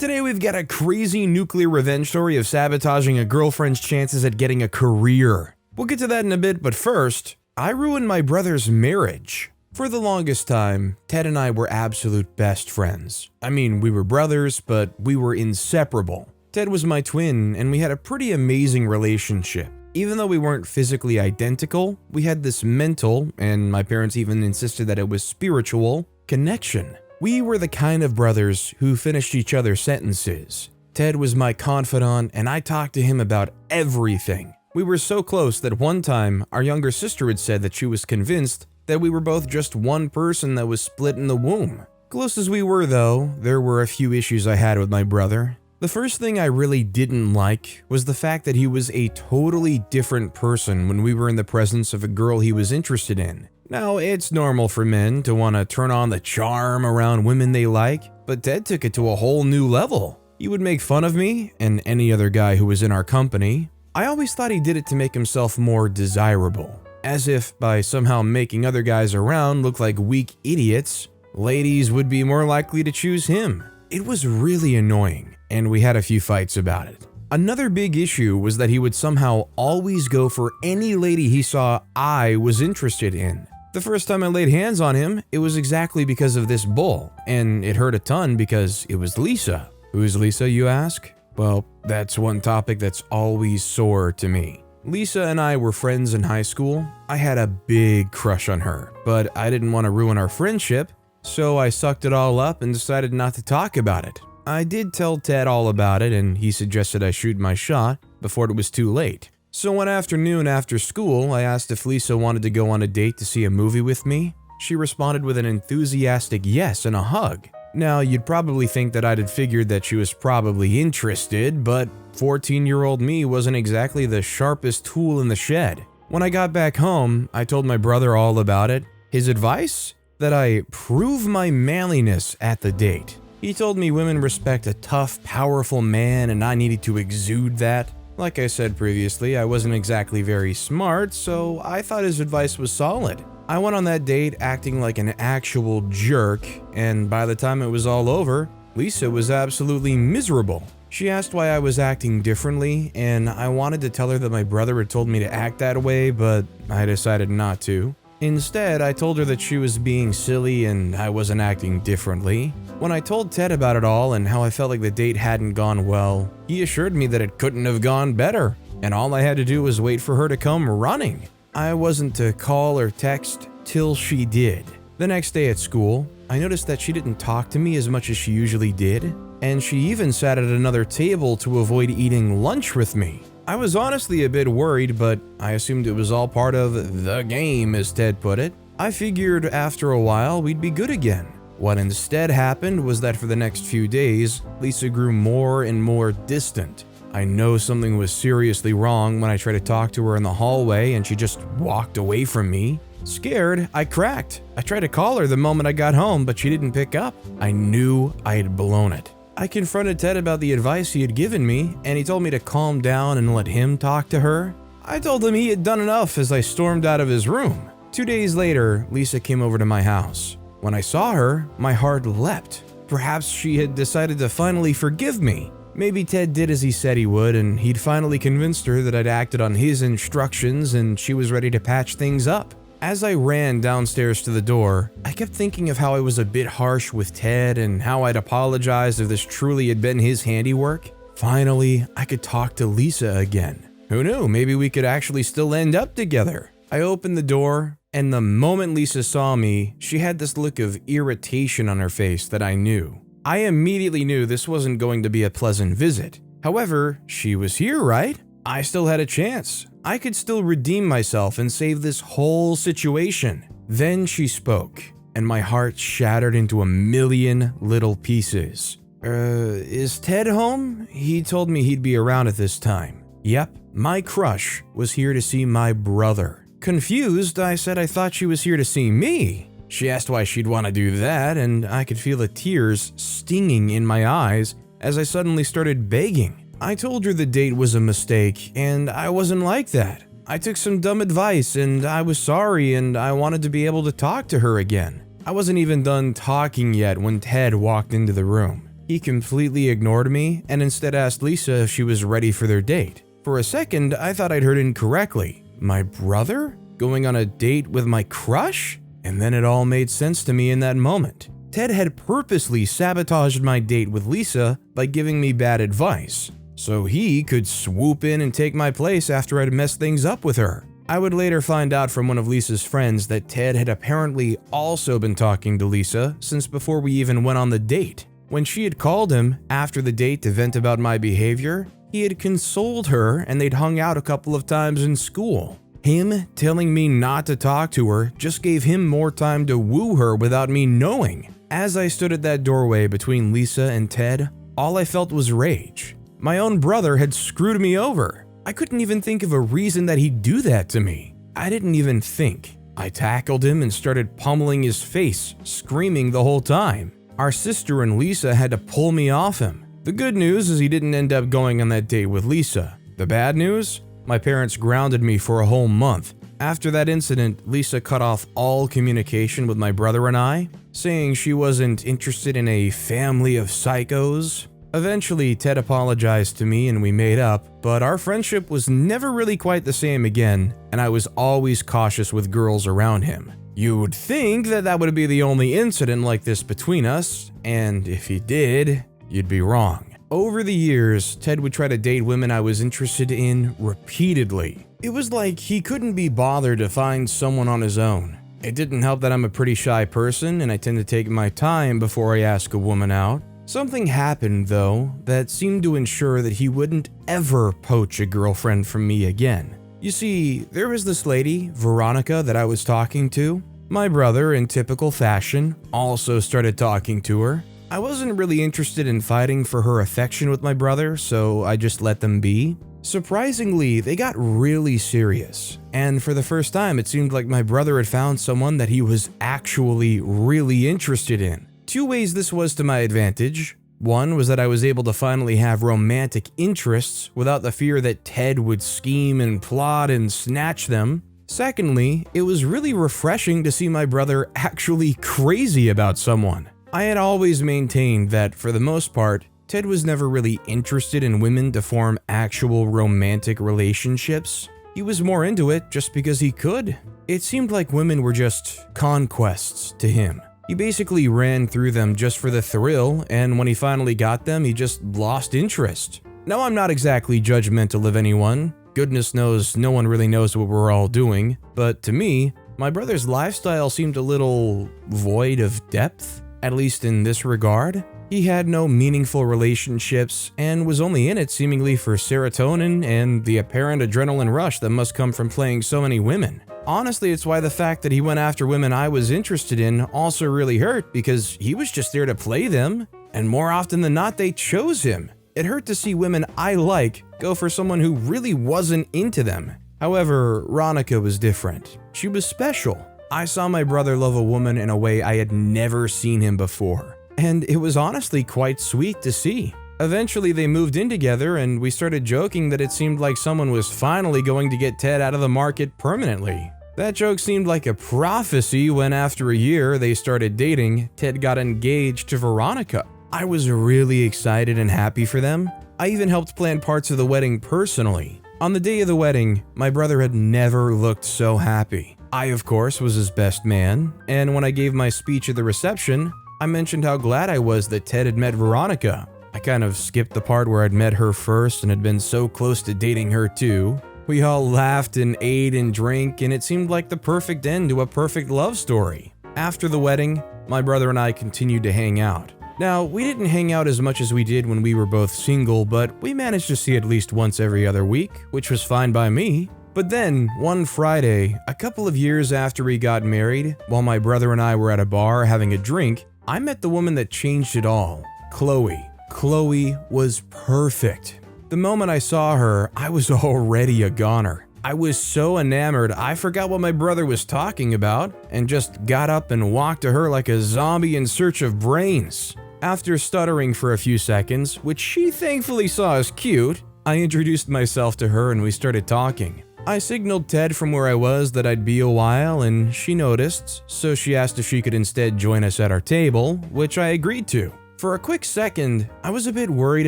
Today we've got a crazy nuclear revenge story of sabotaging a girlfriend's chances at getting a career. We'll get to that in a bit, but first, I ruined my brother's marriage. For the longest time, Ted and I were absolute best friends. I mean, we were brothers, but we were inseparable. Ted was my twin, and we had a pretty amazing relationship. Even though we weren't physically identical, we had this mental, and my parents even insisted that it was spiritual, connection. We were the kind of brothers who finished each other's sentences. Ted was my confidant, and I talked to him about everything. We were so close that one time, our younger sister had said that she was convinced that we were both just one person that was split in the womb. Close as we were though, there were a few issues I had with my brother. The first thing I really didn't like was the fact that he was a totally different person when we were in the presence of a girl he was interested in. Now, it's normal for men to want to turn on the charm around women they like, but Ted took it to a whole new level. He would make fun of me and any other guy who was in our company. I always thought he did it to make himself more desirable, as if by somehow making other guys around look like weak idiots, ladies would be more likely to choose him. It was really annoying, and we had a few fights about it. Another big issue was that he would somehow always go for any lady he saw I was interested in. The first time I laid hands on him, it was exactly because of this bull, and it hurt a ton because it was Lisa. Who's Lisa, you ask? Well, that's one topic that's always sore to me. Lisa and I were friends in high school. I had a big crush on her, but I didn't want to ruin our friendship, so I sucked it all up and decided not to talk about it. I did tell Ted all about it, and he suggested I shoot my shot before it was too late. So one afternoon after school, I asked if Lisa wanted to go on a date to see a movie with me. She responded with an enthusiastic yes and a hug. Now, you'd probably think that I'd had figured that she was probably interested, but 14-year-old me wasn't exactly the sharpest tool in the shed. When I got back home, I told my brother all about it. His advice? That I prove my manliness at the date. He told me women respect a tough, powerful man and I needed to exude that. Like I said previously, I wasn't exactly very smart, so I thought his advice was solid. I went on that date acting like an actual jerk, and by the time it was all over, Lisa was absolutely miserable. She asked why I was acting differently, and I wanted to tell her that my brother had told me to act that way, but I decided not to. Instead, I told her that she was being silly and I wasn't acting differently. When I told Ted about it all and how I felt like the date hadn't gone well, he assured me that it couldn't have gone better, and all I had to do was wait for her to come running. I wasn't to call or text till she did. The next day at school, I noticed that she didn't talk to me as much as she usually did, and she even sat at another table to avoid eating lunch with me. I was honestly a bit worried, but I assumed it was all part of the game, as Ted put it. I figured after a while we'd be good again. What instead happened was that for the next few days, Lisa grew more and more distant. I know something was seriously wrong when I tried to talk to her in the hallway and she just walked away from me. Scared, I cracked. I tried to call her the moment I got home, but she didn't pick up. I knew I had blown it. I confronted Ted about the advice he had given me, and he told me to calm down and let him talk to her. I told him he had done enough as I stormed out of his room. 2 days later, Lisa came over to my house. When I saw her, my heart leapt. Perhaps she had decided to finally forgive me. Maybe Ted did as he said he would, and he'd finally convinced her that I'd acted on his instructions and she was ready to patch things up. As I ran downstairs to the door, I kept thinking of how I was a bit harsh with Ted and how I'd apologized if this truly had been his handiwork. Finally, I could talk to Lisa again. Who knew, maybe we could actually still end up together. I opened the door, and the moment Lisa saw me, she had this look of irritation on her face that I knew. I immediately knew this wasn't going to be a pleasant visit. However, she was here, right? I still had a chance. I could still redeem myself and save this whole situation. Then she spoke, and my heart shattered into a million little pieces. Is Ted home? He told me he'd be around at this time. Yep, my crush was here to see my brother. Confused, I said I thought she was here to see me. She asked why she'd want to do that, and I could feel the tears stinging in my eyes as I suddenly started begging. I told her the date was a mistake, and I wasn't like that. I took some dumb advice, and I was sorry, and I wanted to be able to talk to her again. I wasn't even done talking yet when Ted walked into the room. He completely ignored me and instead asked Lisa if she was ready for their date. For a second, I thought I'd heard incorrectly. My brother? Going on a date with my crush? And then it all made sense to me in that moment. Ted had purposely sabotaged my date with Lisa by giving me bad advice, so he could swoop in and take my place after I'd messed things up with her. I would later find out from one of Lisa's friends that Ted had apparently also been talking to Lisa since before we even went on the date. When she had called him after the date to vent about my behavior, he had consoled her and they'd hung out a couple of times in school. Him telling me not to talk to her just gave him more time to woo her without me knowing. As I stood at that doorway between Lisa and Ted, all I felt was rage. My own brother had screwed me over. I couldn't even think of a reason that he'd do that to me. I didn't even think. I tackled him and started pummeling his face, screaming the whole time. Our sister and Lisa had to pull me off him. The good news is he didn't end up going on that date with Lisa. The bad news? My parents grounded me for a whole month. After that incident, Lisa cut off all communication with my brother and I, saying she wasn't interested in a family of psychos. Eventually, Ted apologized to me and we made up, but our friendship was never really quite the same again, and I was always cautious with girls around him. You would think that that would be the only incident like this between us, and if he did, you'd be wrong. Over the years, Ted would try to date women I was interested in repeatedly. It was like he couldn't be bothered to find someone on his own. It didn't help that I'm a pretty shy person and I tend to take my time before I ask a woman out. Something happened, though, that seemed to ensure that he wouldn't ever poach a girlfriend from me again. You see, there was this lady, Veronica, that I was talking to. My brother, in typical fashion, also started talking to her. I wasn't really interested in fighting for her affection with my brother, so I just let them be. Surprisingly, they got really serious, and for the first time it seemed like my brother had found someone that he was actually really interested in. Two ways this was to my advantage. One was that I was able to finally have romantic interests without the fear that Ted would scheme and plot and snatch them. Secondly, it was really refreshing to see my brother actually crazy about someone. I had always maintained that, for the most part, Ted was never really interested in women to form actual romantic relationships. He was more into it just because he could. It seemed like women were just conquests to him. He basically ran through them just for the thrill, and when he finally got them, he just lost interest. Now, I'm not exactly judgmental of anyone. Goodness knows no one really knows what we're all doing, but to me, my brother's lifestyle seemed a little void of depth. At least in this regard, he had no meaningful relationships and was only in it seemingly for serotonin and the apparent adrenaline rush that must come from playing so many women. Honestly, it's why the fact that he went after women I was interested in also really hurt, because he was just there to play them, and more often than not, they chose him. It hurt to see women I like go for someone who really wasn't into them. However, Veronica was different. She was special. I saw my brother love a woman in a way I had never seen him before, and it was honestly quite sweet to see. Eventually, they moved in together, and we started joking that it seemed like someone was finally going to get Ted out of the market permanently. That joke seemed like a prophecy when, after a year they started dating, Ted got engaged to Veronica. I was really excited and happy for them. I even helped plan parts of the wedding personally. On the day of the wedding, my brother had never looked so happy. I, of course, was his best man, and when I gave my speech at the reception, I mentioned how glad I was that Ted had met Veronica. I kind of skipped the part where I'd met her first and had been so close to dating her too. We all laughed and ate and drank, and it seemed like the perfect end to a perfect love story. After the wedding, my brother and I continued to hang out. Now, we didn't hang out as much as we did when we were both single, but we managed to see at least once every other week, which was fine by me. But then, one Friday, a couple of years after we got married, while my brother and I were at a bar having a drink, I met the woman that changed it all, Chloe. Chloe was perfect. The moment I saw her, I was already a goner. I was so enamored, I forgot what my brother was talking about and just got up and walked to her like a zombie in search of brains. After stuttering for a few seconds, which she thankfully saw as cute, I introduced myself to her and we started talking. I signaled Ted from where I was that I'd be a while, and she noticed, so she asked if she could instead join us at our table, which I agreed to. For a quick second, I was a bit worried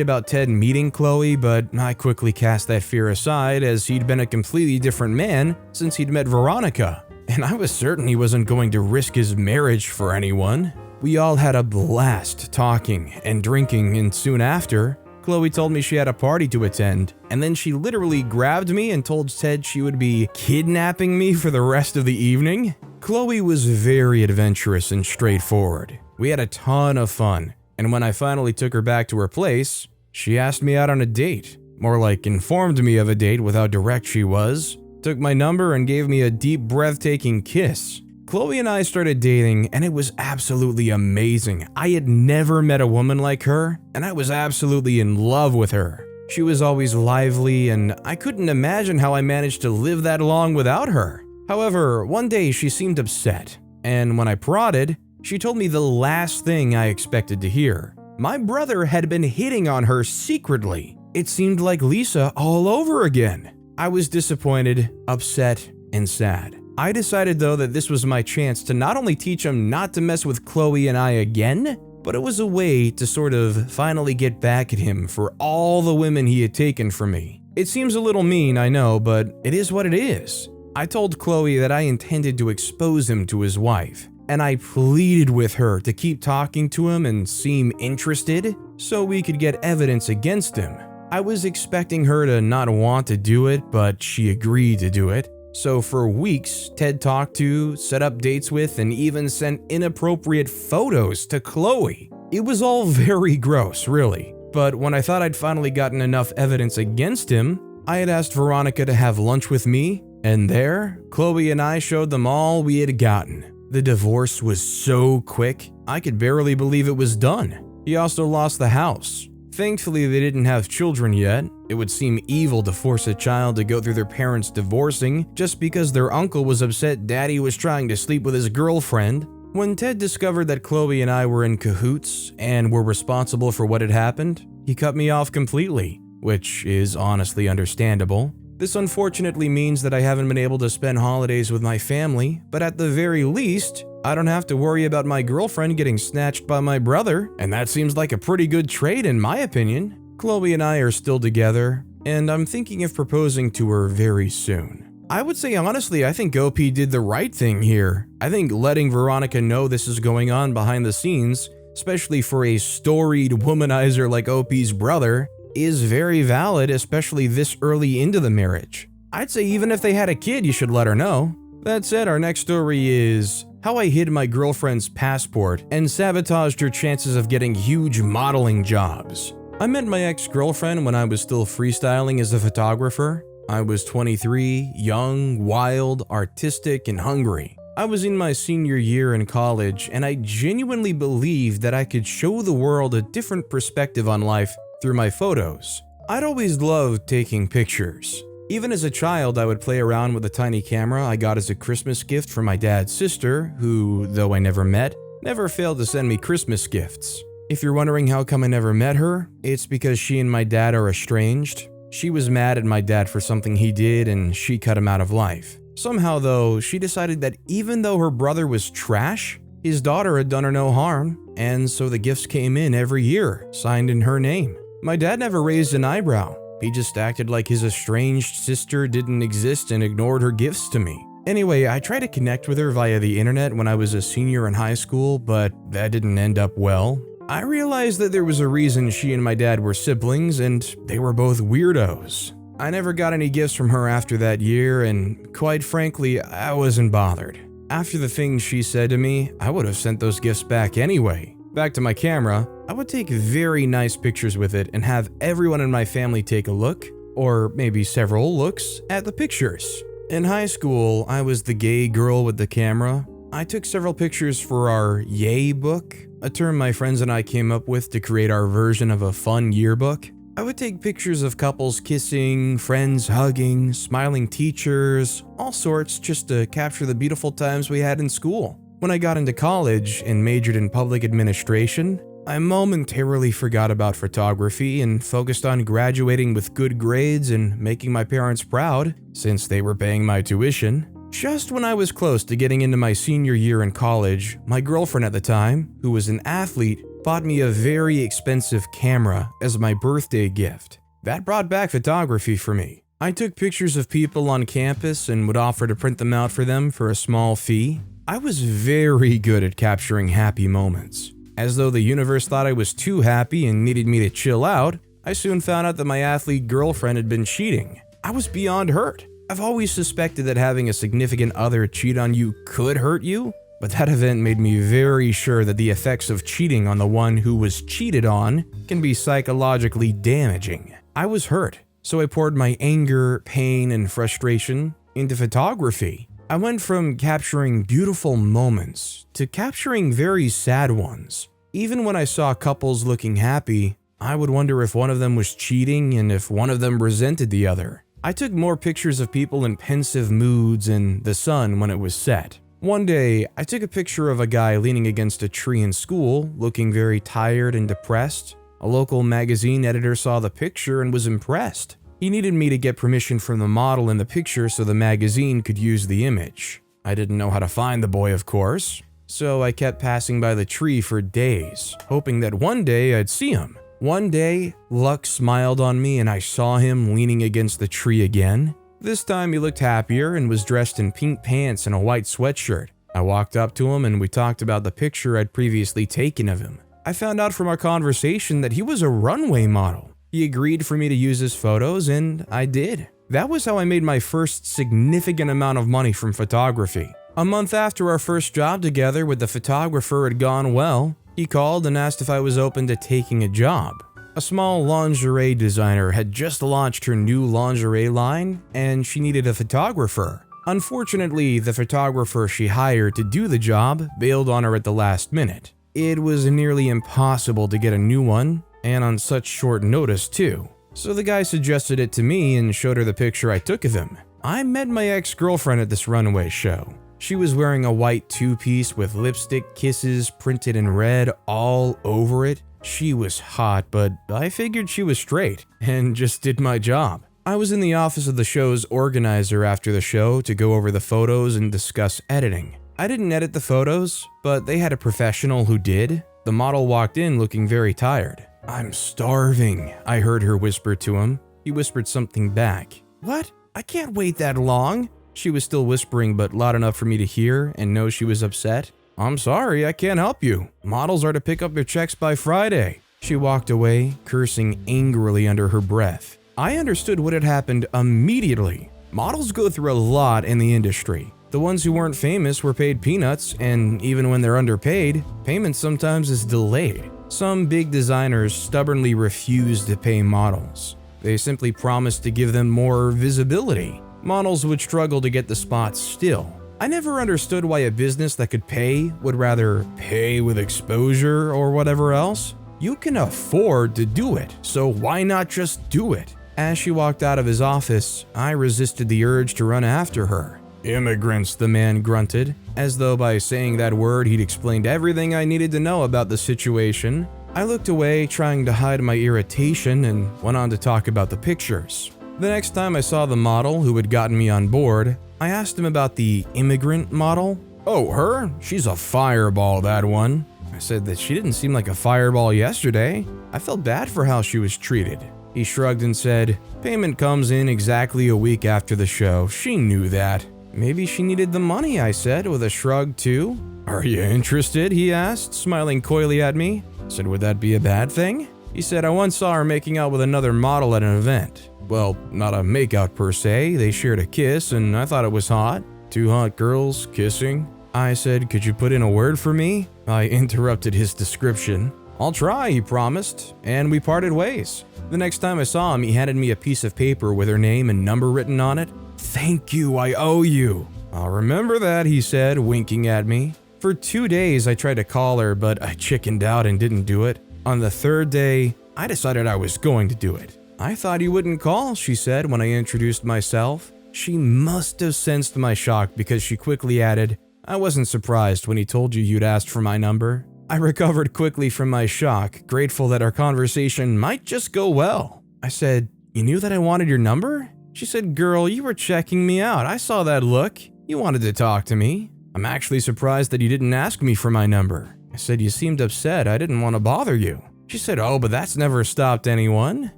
about Ted meeting Chloe, but I quickly cast that fear aside as he'd been a completely different man since he'd met Veronica, and I was certain he wasn't going to risk his marriage for anyone. We all had a blast talking and drinking, and soon after, Chloe told me she had a party to attend, and then she literally grabbed me and told Ted she would be kidnapping me for the rest of the evening. Chloe was very adventurous and straightforward. We had a ton of fun, and when I finally took her back to her place, she asked me out on a date. More like informed me of a date with how direct she was, took my number and gave me a deep, breathtaking kiss. Chloe and I started dating, and it was absolutely amazing. I had never met a woman like her, and I was absolutely in love with her. She was always lively, and I couldn't imagine how I managed to live that long without her. However, one day she seemed upset, and when I prodded, she told me the last thing I expected to hear. My brother had been hitting on her secretly. It seemed like Lisa all over again. I was disappointed, upset, and sad. I decided though that this was my chance to not only teach him not to mess with Chloe and I again, but it was a way to sort of finally get back at him for all the women he had taken from me. It seems a little mean, I know, but it is what it is. I told Chloe that I intended to expose him to his wife, and I pleaded with her to keep talking to him and seem interested so we could get evidence against him. I was expecting her to not want to do it, but she agreed to do it. So for weeks, Ted talked to, set up dates with, and even sent inappropriate photos to Chloe. It was all very gross, really. But when I thought I'd finally gotten enough evidence against him, I had asked Veronica to have lunch with me, and there, Chloe and I showed them all we had gotten. The divorce was so quick, I could barely believe it was done. He also lost the house. Thankfully, they didn't have children yet. It would seem evil to force a child to go through their parents divorcing just because their uncle was upset daddy was trying to sleep with his girlfriend. When Ted discovered that Chloe and I were in cahoots and were responsible for what had happened, he cut me off completely, which is honestly understandable. This unfortunately means that I haven't been able to spend holidays with my family, but at the very least, I don't have to worry about my girlfriend getting snatched by my brother, and that seems like a pretty good trade in my opinion. Chloe and I are still together, and I'm thinking of proposing to her very soon. I would say honestly, I think OP did the right thing here. I think letting Veronica know this is going on behind the scenes, especially for a storied womanizer like OP's brother, is very valid, especially this early into the marriage. I'd say even if they had a kid, you should let her know. That said, our next story is how I hid my girlfriend's passport and sabotaged her chances of getting huge modeling jobs. I met my ex-girlfriend when I was still freestyling as a photographer. I was 23, young, wild, artistic, and hungry. I was in my senior year in college, and I genuinely believed that I could show the world a different perspective on life through my photos. I'd always loved taking pictures. Even as a child, I would play around with a tiny camera I got as a Christmas gift from my dad's sister, who, though I never met, never failed to send me Christmas gifts. If you're wondering how come I never met her, it's because she and my dad are estranged. She was mad at my dad for something he did and she cut him out of life. Somehow though, she decided that even though her brother was trash, his daughter had done her no harm, and so the gifts came in every year, signed in her name. My dad never raised an eyebrow. He just acted like his estranged sister didn't exist and ignored her gifts to me. Anyway, I tried to connect with her via the internet when I was a senior in high school, but that didn't end up well. I realized that there was a reason she and my dad were siblings, and they were both weirdos. I never got any gifts from her after that year, and quite frankly, I wasn't bothered. After the things she said to me, I would have sent those gifts back anyway. Back to my camera, I would take very nice pictures with it and have everyone in my family take a look, or maybe several looks, at the pictures. In high school, I was the gay girl with the camera. I took several pictures for our Yay book, a term my friends and I came up with to create our version of a fun yearbook. I would take pictures of couples kissing, friends hugging, smiling teachers, all sorts just to capture the beautiful times we had in school. When I got into college and majored in public administration, I momentarily forgot about photography and focused on graduating with good grades and making my parents proud, since they were paying my tuition. Just when I was close to getting into my senior year in college, my girlfriend at the time, who was an athlete, bought me a very expensive camera as my birthday gift. That brought back photography for me. I took pictures of people on campus and would offer to print them out for them for a small fee. I was very good at capturing happy moments. As though the universe thought I was too happy and needed me to chill out, I soon found out that my athlete girlfriend had been cheating. I was beyond hurt. I've always suspected that having a significant other cheat on you could hurt you, but that event made me very sure that the effects of cheating on the one who was cheated on can be psychologically damaging. I was hurt, so I poured my anger, pain, and frustration into photography. I went from capturing beautiful moments to capturing very sad ones. Even when I saw couples looking happy, I would wonder if one of them was cheating and if one of them resented the other. I took more pictures of people in pensive moods and the sun when it was set. One day, I took a picture of a guy leaning against a tree in school, looking very tired and depressed. A local magazine editor saw the picture and was impressed. He needed me to get permission from the model in the picture so the magazine could use the image. I didn't know how to find the boy, of course, so I kept passing by the tree for days, hoping that one day I'd see him. One day, luck smiled on me and I saw him leaning against the tree again. This time he looked happier and was dressed in pink pants and a white sweatshirt. I walked up to him and we talked about the picture I'd previously taken of him. I found out from our conversation that he was a runway model. He agreed for me to use his photos and I did. That was how I made my first significant amount of money from photography. A month after our first job together with the photographer had gone well, he called and asked if I was open to taking a job. A small lingerie designer had just launched her new lingerie line and she needed a photographer. Unfortunately, the photographer she hired to do the job bailed on her at the last minute. It was nearly impossible to get a new one, and on such short notice too. So the guy suggested it to me and showed her the picture I took of him. I met my ex-girlfriend at this runway show. She was wearing a white two-piece with lipstick kisses printed in red all over it. She was hot, but I figured she was straight and just did my job. I was in the office of the show's organizer after the show to go over the photos and discuss editing. I didn't edit the photos, but they had a professional who did. The model walked in looking very tired. "I'm starving," I heard her whisper to him. He whispered something back. "What? I can't wait that long." She was still whispering, but loud enough for me to hear and know she was upset. "I'm sorry, I can't help you. Models are to pick up their checks by Friday." She walked away, cursing angrily under her breath. I understood what had happened immediately. Models go through a lot in the industry. The ones who weren't famous were paid peanuts, and even when they're underpaid, payment sometimes is delayed. Some big designers stubbornly refused to pay models. They simply promised to give them more visibility. Models would struggle to get the spots still. I never understood why a business that could pay would rather pay with exposure or whatever else. You can afford to do it, so why not just do it? As she walked out of his office, I resisted the urge to run after her. "Immigrants," the man grunted, as though by saying that word he'd explained everything I needed to know about the situation. I looked away, trying to hide my irritation, and went on to talk about the pictures. The next time I saw the model who had gotten me on board, I asked him about the immigrant model. "Oh, her? She's a fireball, that one." I said that she didn't seem like a fireball yesterday. I felt bad for how she was treated. He shrugged and said, "Payment comes in exactly a week after the show. She knew that." "Maybe she needed the money," I said, with a shrug too. "Are you interested?" he asked, smiling coyly at me. I said, "Would that be a bad thing?" He said, "I once saw her making out with another model at an event. Well, not a makeout per se, they shared a kiss and I thought it was hot. Two hot girls kissing." I said, "Could you put in a word for me?" I interrupted his description. "I'll try," he promised, and we parted ways. The next time I saw him, he handed me a piece of paper with her name and number written on it. "Thank you, I owe you." "I'll remember that," he said, winking at me. For 2 days, I tried to call her, but I chickened out and didn't do it. On the third day, I decided I was going to do it. "I thought you wouldn't call," she said when I introduced myself. She must have sensed my shock because she quickly added, "I wasn't surprised when he told you you'd asked for my number." I recovered quickly from my shock, grateful that our conversation might just go well. I said, "You knew that I wanted your number?" She said, "Girl, you were checking me out. I saw that look. You wanted to talk to me. I'm actually surprised that you didn't ask me for my number." I said, "You seemed upset. I didn't want to bother you." She said, "Oh, but that's never stopped anyone."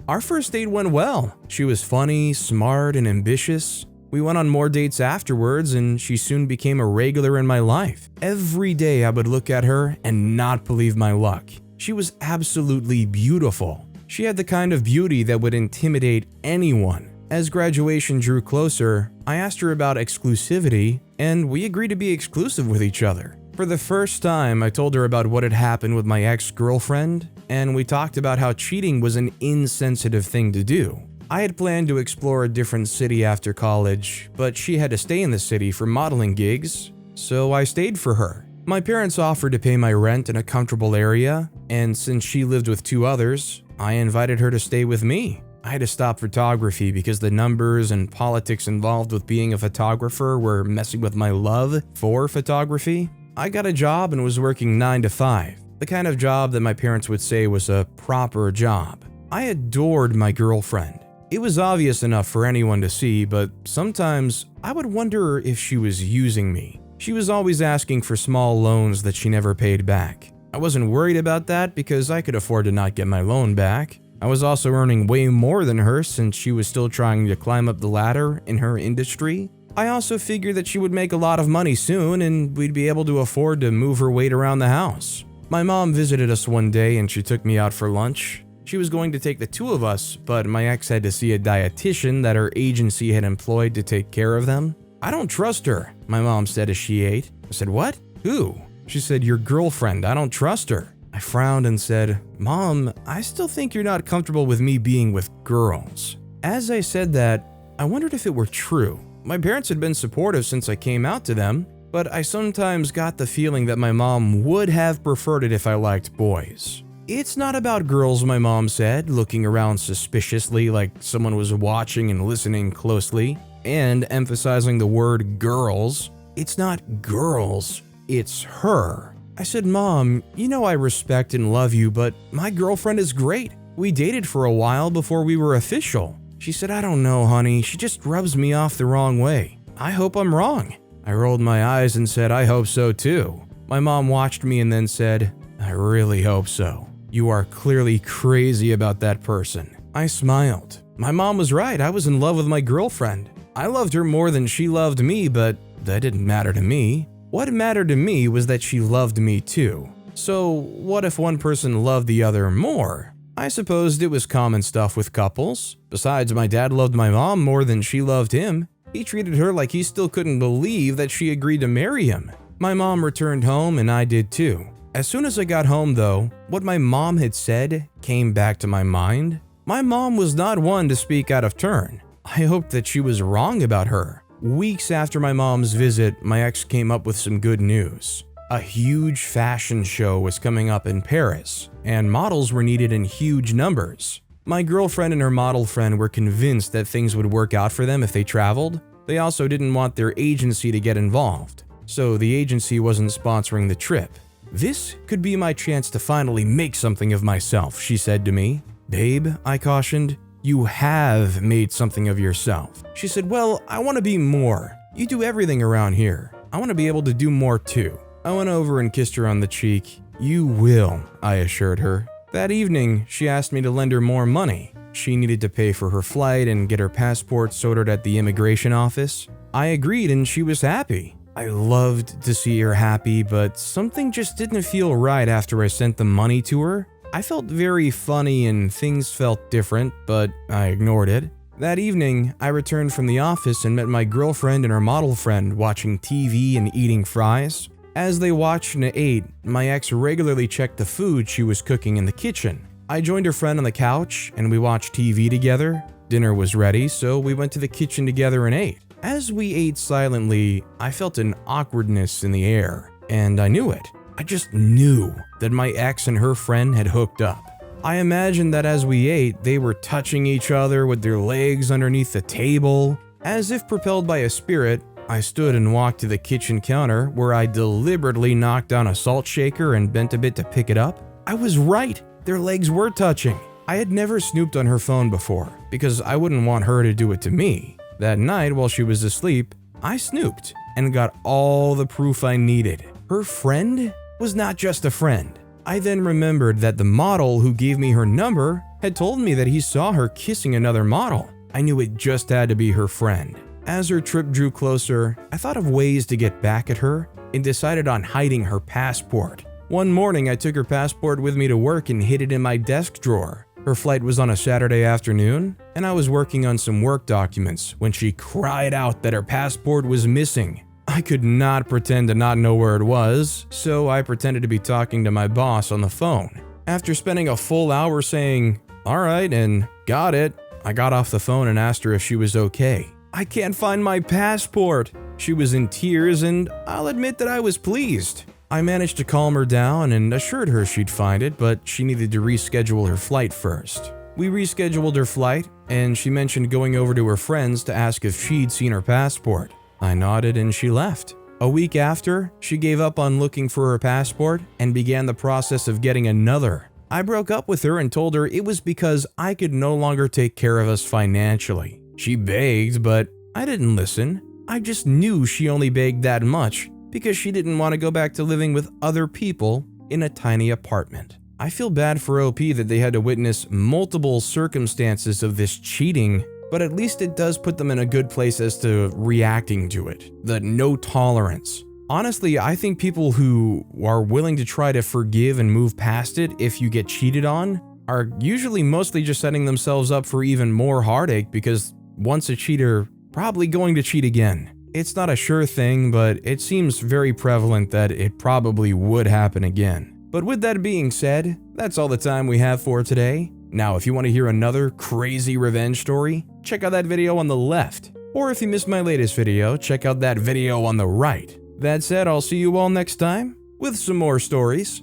Our first date went well. She was funny, smart, and ambitious. We went on more dates afterwards, and she soon became a regular in my life. Every day I would look at her and not believe my luck. She was absolutely beautiful. She had the kind of beauty that would intimidate anyone. As graduation drew closer, I asked her about exclusivity, and we agreed to be exclusive with each other. For the first time, I told her about what had happened with my ex-girlfriend, and we talked about how cheating was an insensitive thing to do. I had planned to explore a different city after college, but she had to stay in the city for modeling gigs, so I stayed for her. My parents offered to pay my rent in a comfortable area, and since she lived with 2 others, I invited her to stay with me. I had to stop photography because the numbers and politics involved with being a photographer were messing with my love for photography. I got a job and was working 9 to 5, the kind of job that my parents would say was a proper job. I adored my girlfriend. It was obvious enough for anyone to see, but sometimes I would wonder if she was using me. She was always asking for small loans that she never paid back. I wasn't worried about that because I could afford to not get my loan back. I was also earning way more than her since she was still trying to climb up the ladder in her industry. I also figured that she would make a lot of money soon and we'd be able to afford to move her weight around the house. My mom visited us one day and she took me out for lunch. She was going to take the 2 of us, but my ex had to see a dietitian that her agency had employed to take care of them. "I don't trust her," my mom said as she ate. I said, "What? Who?" She said, "Your girlfriend. I don't trust her." I frowned and said, "Mom, I still think you're not comfortable with me being with girls." As I said that, I wondered if it were true. My parents had been supportive since I came out to them, but I sometimes got the feeling that my mom would have preferred it if I liked boys. "It's not about girls," my mom said, looking around suspiciously like someone was watching and listening closely, and emphasizing the word girls. "It's not girls, it's her." I said, "Mom, you know I respect and love you, but my girlfriend is great. We dated for a while before we were official." She said, "I don't know, honey. She just rubs me off the wrong way. I hope I'm wrong." I rolled my eyes and said, "I hope so too." My mom watched me and then said, "I really hope so. You are clearly crazy about that person." I smiled. My mom was right. I was in love with my girlfriend. I loved her more than she loved me, but that didn't matter to me. What mattered to me was that she loved me too. So what if one person loved the other more? I supposed it was common stuff with couples. Besides, my dad loved my mom more than she loved him. He treated her like he still couldn't believe that she agreed to marry him. My mom returned home and I did too. As soon as I got home though, what my mom had said came back to my mind. My mom was not one to speak out of turn. I hoped that she was wrong about her. Weeks after my mom's visit, my ex came up with some good news. A huge fashion show was coming up in Paris, and models were needed in huge numbers. My girlfriend and her model friend were convinced that things would work out for them if they traveled. They also didn't want their agency to get involved, so the agency wasn't sponsoring the trip. "This could be my chance to finally make something of myself," she said to me. "Babe," I cautioned, "you have made something of yourself." She said, "Well, I want to be more. You do everything around here. I want to be able to do more too." I went over and kissed her on the cheek. "You will," I assured her. That evening, she asked me to lend her more money. She needed to pay for her flight and get her passport sorted at the immigration office. I agreed and she was happy. I loved to see her happy, but something just didn't feel right after I sent the money to her. I felt very funny and things felt different, but I ignored it. That evening, I returned from the office and met my girlfriend and her model friend watching TV and eating fries. As they watched and ate, my ex regularly checked the food she was cooking in the kitchen. I joined her friend on the couch and we watched TV together. Dinner was ready, so we went to the kitchen together and ate. As we ate silently, I felt an awkwardness in the air, and I knew it. I just knew that my ex and her friend had hooked up. I imagined that as we ate, they were touching each other with their legs underneath the table. As if propelled by a spirit, I stood and walked to the kitchen counter where I deliberately knocked down a salt shaker and bent a bit to pick it up. I was right, their legs were touching. I had never snooped on her phone before because I wouldn't want her to do it to me. That night while she was asleep, I snooped and got all the proof I needed. Her friend was not just a friend. I then remembered that the model who gave me her number had told me that he saw her kissing another model. I knew it just had to be her friend. As her trip drew closer, I thought of ways to get back at her and decided on hiding her passport. One morning, I took her passport with me to work and hid it in my desk drawer. Her flight was on a Saturday afternoon, and I was working on some work documents when she cried out that her passport was missing. I could not pretend to not know where it was, so I pretended to be talking to my boss on the phone. After spending a full hour saying, "Alright," and "got it," I got off the phone and asked her if she was okay. "I can't find my passport." She was in tears, and I'll admit that I was pleased. I managed to calm her down and assured her she'd find it, but she needed to reschedule her flight first. We rescheduled her flight, and she mentioned going over to her friends to ask if she'd seen her passport. I nodded and she left. A week after, she gave up on looking for her passport and began the process of getting another. I broke up with her and told her it was because I could no longer take care of us financially. She begged, but I didn't listen. I just knew she only begged that much because she didn't want to go back to living with other people in a tiny apartment. I feel bad for OP that they had to witness multiple circumstances of this cheating, but at least it does put them in a good place as to reacting to it. The no tolerance. Honestly, I think people who are willing to try to forgive and move past it if you get cheated on are usually mostly just setting themselves up for even more heartache, because once a cheater, probably going to cheat again. It's not a sure thing, but it seems very prevalent that it probably would happen again. But with that being said, that's all the time we have for today. Now, if you want to hear another crazy revenge story, check out that video on the left. Or if you missed my latest video, check out that video on the right. That said, I'll see you all next time with some more stories.